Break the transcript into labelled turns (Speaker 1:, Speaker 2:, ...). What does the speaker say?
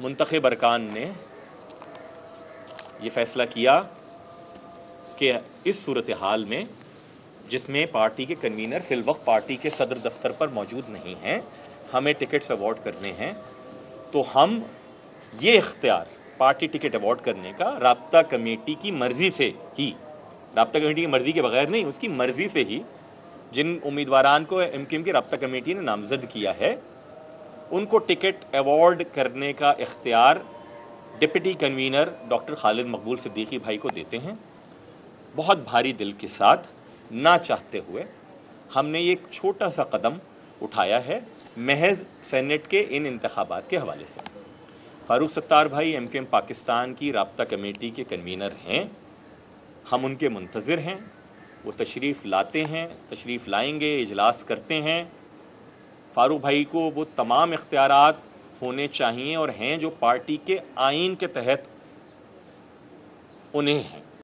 Speaker 1: منتخب ارکان نے یہ فیصلہ کیا کہ اس صورتحال میں جس میں پارٹی کے کنوینر فی الوقت پارٹی کے صدر دفتر پر موجود نہیں ہیں، ہمیں ٹکٹس ایوارڈ کرنے ہیں، تو ہم یہ اختیار پارٹی ٹکٹ ایوارڈ کرنے کا رابطہ کمیٹی کی مرضی سے ہی، رابطہ کمیٹی کی مرضی کے بغیر نہیں، اس کی مرضی سے ہی جن امیدواران کو ایم کیو ایم کی رابطہ کمیٹی نے نامزد کیا ہے ان کو ٹکٹ ایوارڈ کرنے کا اختیار ڈپٹی کنوینر ڈاکٹر خالد مقبول صدیقی بھائی کو دیتے ہیں۔ بہت بھاری دل کے ساتھ، نہ چاہتے ہوئے ہم نے یہ ایک چھوٹا سا قدم اٹھایا ہے محض سینٹ کے ان انتخابات کے حوالے سے۔ فاروق ستار بھائی ایم کیو ایم پاکستان کی رابطہ کمیٹی کے کنوینر ہیں، ہم ان کے منتظر ہیں، وہ تشریف لاتے ہیں، تشریف لائیں گے، اجلاس کرتے ہیں۔ فاروق بھائی کو وہ تمام اختیارات ہونے چاہیے اور ہیں جو پارٹی کے آئین کے تحت انہیں ہیں۔